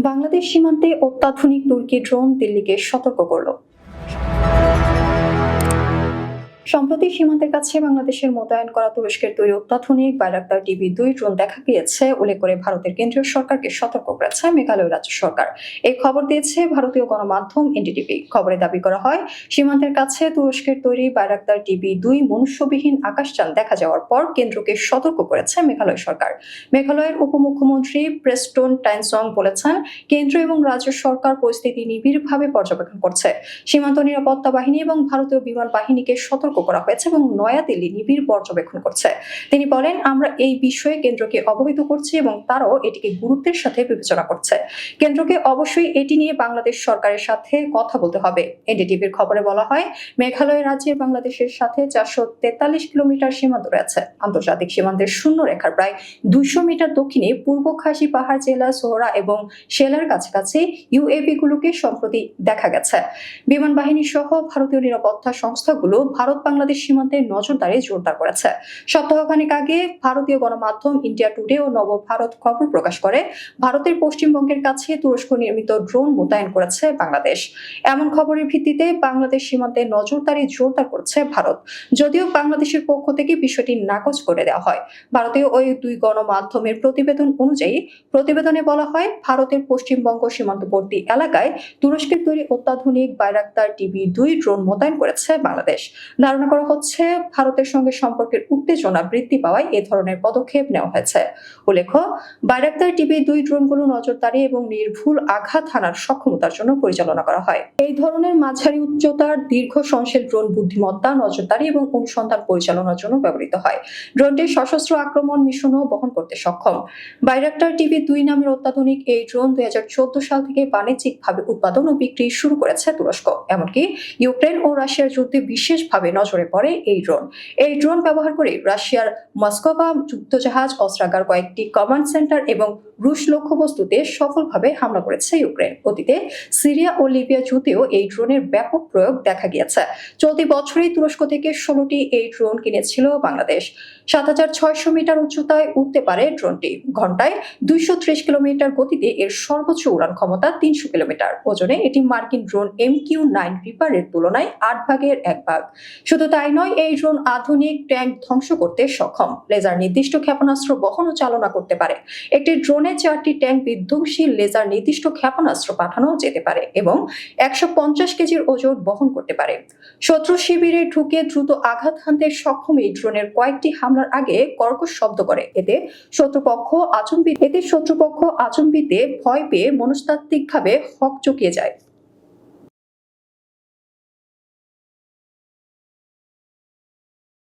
বাংলাদেশ সীমান্তে অত্যাধুনিক তুর্কি ড্রোন দিল্লিকে সতর্ক করল। সম্প্রতি সীমান্তের কাছে বাংলাদেশের মোতায়েন করা তুরস্কের তৈরি অত্যাধুনিক বাইরাক্তার TB2 ড্রোন দেখা গিয়েছে উল্লেখ করে ভারতের কেন্দ্রীয় সরকারকে সতর্ক করেছে মেঘালয় রাজ্য সরকার। এই খবর দিয়েছে ভারতীয় গণমাধ্যম NDTV। খবরে দাবি করা হয়, সীমান্তের কাছে তুরস্কের তৈরি বাইরাক্তার TB2 মনুষ্যবিহীন আকাশযান দেখা যাওয়ার পর কেন্দ্রকে সতর্ক করেছে মেঘালয় সরকার। মেঘালয়ের উপমুখ্যমন্ত্রী প্রেস্টন টাইনসং বলেছেন, কেন্দ্র এবং রাজ্য সরকার পরিস্থিতি নিবিড়ভাবে পর্যবেক্ষণ করছে। সীমান্ত নিরাপত্তা বাহিনী এবং ভারতীয় বিমান বাহিনীকে সতর্ক করা হয়েছে এবং নয়াদিল্লি নিবিড় পর্যবেক্ষণ করছে। তিনি বলেন, আমরা এই বিষয়ে কেন্দ্রকে অবহিত করছি এবং তারাও এটিকে গুরুত্বের সাথে বিবেচনা করছে। কেন্দ্রকে অবশ্যই এটি নিয়ে বাংলাদেশ সরকারের সাথে কথা বলতে হবে। NDTVর খবরে বলা হয়, মেঘালয় রাজ্যের বাংলাদেশের সাথে 443 কিলোমিটার সীমান্ত রয়েছে। আন্তর্জাতিক সীমান্তের শূন্য রেখার প্রায় 200 মিটার দক্ষিণে পূর্ব খাসি পাহাড় জেলা সোহরা এবং শেলার কাছাকাছি UAV গুলোকে সম্প্রতি দেখা গেছে। বিমান বাহিনী সহ ভারতীয় নিরাপত্তা সংস্থাগুলো ভারত বাংলাদেশ সীমান্তে নজরদারি জোরদার করেছে। সপ্তাহখানেক আগে ভারতীয় গণমাধ্যম ইন্ডিয়া টুডে ও নবভারত খবর প্রকাশ করে, ভারতের পশ্চিমবঙ্গের কাছে তুরস্ক নির্মিত ড্রোন মোতায়েন করেছে বাংলাদেশ। এমন খবরের ভিত্তিতে বাংলাদেশ সীমান্তে নজরদারি জোরদার করছে ভারত। যদিও বাংলাদেশের পক্ষ থেকে বিষয়টি নাকচ করে দেওয়া হয়। ভারতীয় ওই দুই গণমাধ্যমের প্রতিবেদন অনুযায়ী, প্রতিবেদনে বলা হয়, ভারতের পশ্চিমবঙ্গ সীমান্তবর্তী এলাকায় তুরস্কের তৈরি অত্যাধুনিক বাইরাক্তার TB2 ড্রোন মোতায়েন করেছে বাংলাদেশ। ধারণা করা হচ্ছে, ভারতের সঙ্গে সম্পর্কের উত্তেজনা বৃদ্ধি পাওয়ায় এ ধরনের পদক্ষেপ নেওয়া হয়েছে। উল্লেখ্য, বাইরাক্তার TB2 ড্রোনগুলো নজরদারি এবং নির্ভুল আঘাত হানার সক্ষমতার জন্য পরিচালনা করা হয়। এই ধরনের মাঝারি উচ্চতার দীর্ঘ সহনশীল ড্রোন বুদ্ধিমত্তা, নজরদারি এবং অনুসন্ধান পরিচালনার জন্য ব্যবহৃত হয়। ড্রোনটি সশস্ত্র আক্রমণ মিশনও বহন করতে সক্ষম। বাইরাক্তার TB2 নামের অত্যাধুনিক এই ড্রোন 2014 সাল থেকে বাণিজ্যিকভাবে উৎপাদন ও বিক্রি শুরু করেছে তুরস্ক। এমনকি ইউক্রেন ও রাশিয়ার যুদ্ধে বিশেষভাবে নজরে পড়ে এই ড্রোন। এই ড্রোন ব্যবহার করে রাশিয়ার মস্কোভা যুদ্ধজাহাজ, অস্ত্রাগার, কয়েকটি কমান্ড সেন্টার এবং রুশ লক্ষ্যবস্তুতে সফলভাবে হামলা করেছে ইউক্রেন। অতীতে সিরিয়া ও লিবিয়া যুদ্ধেও এই ড্রোনের ব্যাপক প্রয়োগ দেখা গিয়েছে। চলতি বছরেই তুরস্ক থেকে 16টি এই ড্রোন কিনেছিল বাংলাদেশ। 7600 মিটার উচ্চতায় উঠতে পারে ড্রোনটি। ঘন্টায় 230 কিলোমিটার গতিতে এর সর্বোচ্চ উড়ান ক্ষমতা 300 কিলোমিটার। ওজনে এটি মার্কিন ড্রোন MQ-9 রিপারের তুলনায় 8 ভাগের 1 ভাগ। শুধু তাই নয়, এই ড্রোন আধুনিক ট্যাঙ্ক ধ্বংস করতে সক্ষম। লেজার নির্দিষ্ট ক্ষেপণাস্ত্র বহন ও চালনা করতে পারে। একটি ড্রোনে 4টি ট্যাঙ্ক বিধ্বংসী লেজার নির্দিষ্ট ক্ষেপণাস্ত্র পাঠানো যেতে পারে এবং 150 কেজির ওজন বহন করতে পারে। শত্রু শিবিরে ঢুকে দ্রুত আঘাত হানতে সক্ষম এই ড্রোনের কয়েকটি হামলার আগে কর্কশ শব্দ করে। এতে শত্রুপক্ষ আচম্বিতে ভয় পেয়ে মনস্তাত্ত্বিকভাবে হকচকিয়ে যায়।